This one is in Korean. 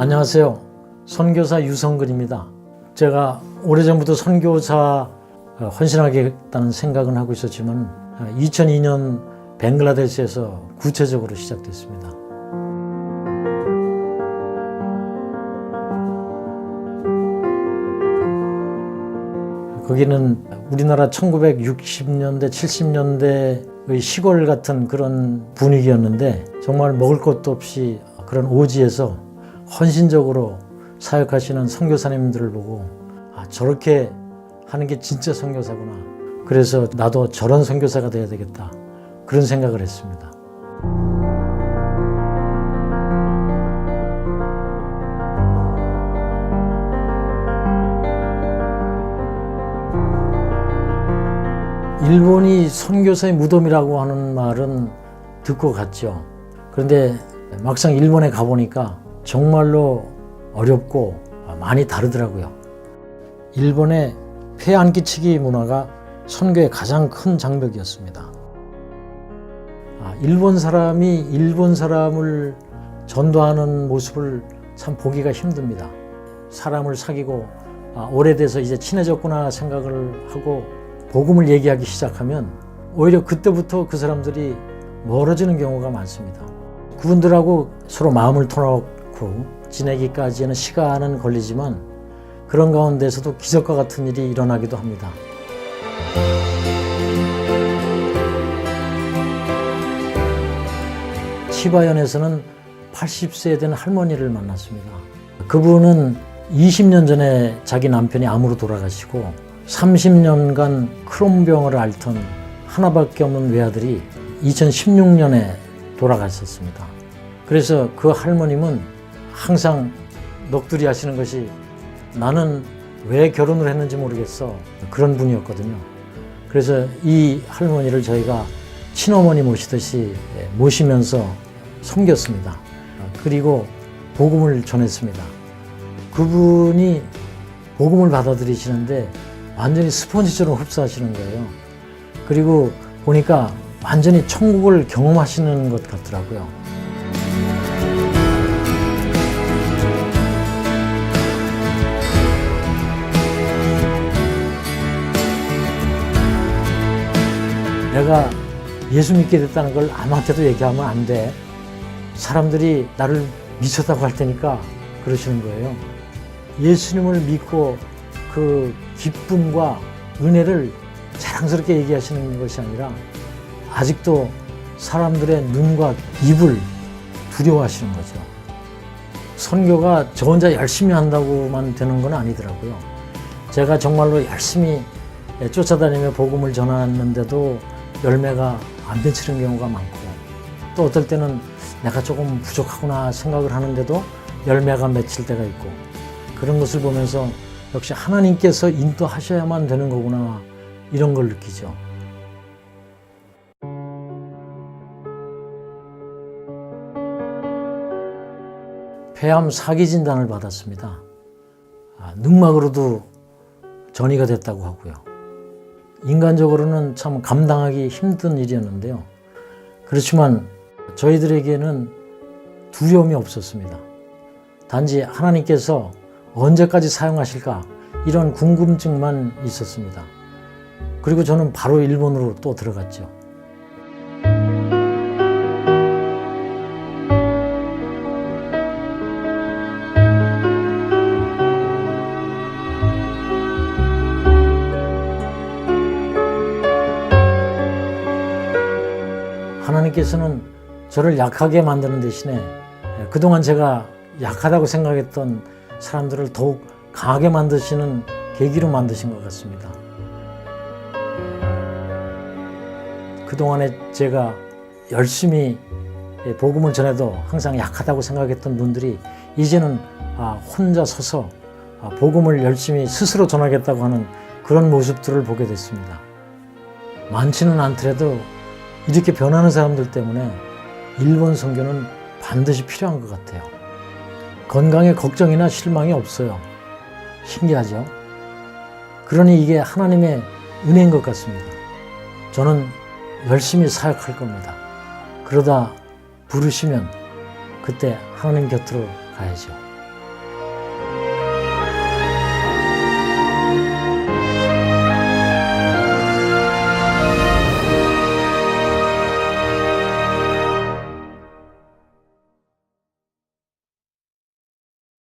안녕하세요. 선교사 유성근입니다. 제가 오래전부터 선교사 헌신하겠다는 생각은 하고 있었지만 2002년 벵글라데시에서 구체적으로 시작됐습니다. 거기는 우리나라 1960년대, 70년대의 시골 같은 그런 분위기였는데 정말 먹을 것도 없이 그런 오지에서 헌신적으로 사역하시는 선교사님들을 보고 저렇게 하는 게 진짜 선교사구나. 그래서 나도 저런 선교사가 돼야 되겠다. 그런 생각을 했습니다. 일본이 선교사의 무덤이라고 하는 말은 듣고 갔죠. 그런데 막상 일본에 가보니까 정말로 어렵고 많이 다르더라고요. 일본의 폐 안 끼치기 문화가 선교의 가장 큰 장벽이었습니다. 일본 사람이 일본 사람을 전도하는 모습을 참 보기가 힘듭니다. 사람을 사귀고 오래돼서 이제 친해졌구나 생각을 하고 복음을 얘기하기 시작하면 오히려 그때부터 그 사람들이 멀어지는 경우가 많습니다. 그분들하고 서로 마음을 터놓고 지내기까지는 시간은 걸리지만 그런 가운데서도 기적과 같은 일이 일어나기도 합니다. 치바현에서는 80세 된 할머니를 만났습니다. 그분은 20년 전에 자기 남편이 암으로 돌아가시고 30년간 크론병을 앓던 하나밖에 없는 외아들이 2016년에 돌아가셨습니다. 그래서 그 할머님은 항상 넋두리 하시는 것이 나는 왜 결혼을 했는지 모르겠어. 그런 분이었거든요. 그래서 이 할머니를 저희가 친어머니 모시듯이 모시면서 섬겼습니다. 그리고 복음을 전했습니다. 그분이 복음을 받아들이시는데 완전히 스펀지처럼 흡수하시는 거예요. 그리고 보니까 완전히 천국을 경험하시는 것 같더라고요. 내가 예수 믿게 됐다는 걸 아무한테도 얘기하면 안 돼. 사람들이 나를 미쳤다고 할 테니까 그러시는 거예요. 예수님을 믿고 그 기쁨과 은혜를 자랑스럽게 얘기하시는 것이 아니라 아직도 사람들의 눈과 입을 두려워하시는 거죠. 선교가 저 혼자 열심히 한다고만 되는 건 아니더라고요. 제가 정말로 열심히 쫓아다니며 복음을 전하는데도 열매가 안 맺히는 경우가 많고 또 어떨 때는 내가 조금 부족하구나 생각을 하는데도 열매가 맺힐 때가 있고 그런 것을 보면서 역시 하나님께서 인도하셔야만 되는 거구나 이런 걸 느끼죠. 폐암 사기 진단을 받았습니다. 늑막으로도 전이가 됐다고 하고요. 인간적으로는 참 감당하기 힘든 일이었는데요. 그렇지만 저희들에게는 두려움이 없었습니다. 단지 하나님께서 언제까지 사용하실까 이런 궁금증만 있었습니다. 그리고 저는 바로 일본으로 또 들어갔죠. 하나님께서는 저를 약하게 만드는 대신에 그동안 제가 약하다고 생각했던 사람들을 더욱 강하게 만드시는 계기로 만드신 것 같습니다. 그동안에 제가 열심히 복음을 전해도 항상 약하다고 생각했던 분들이 이제는 혼자 서서 복음을 열심히 스스로 전하겠다고 하는 그런 모습들을 보게 됐습니다. 많지는 않더라도 이렇게 변하는 사람들 때문에 일본 선교는 반드시 필요한 것 같아요. 건강에 걱정이나 실망이 없어요. 신기하죠? 그러니 이게 하나님의 은혜인 것 같습니다. 저는 열심히 사역할 겁니다. 그러다 부르시면 그때 하나님 곁으로 가야죠.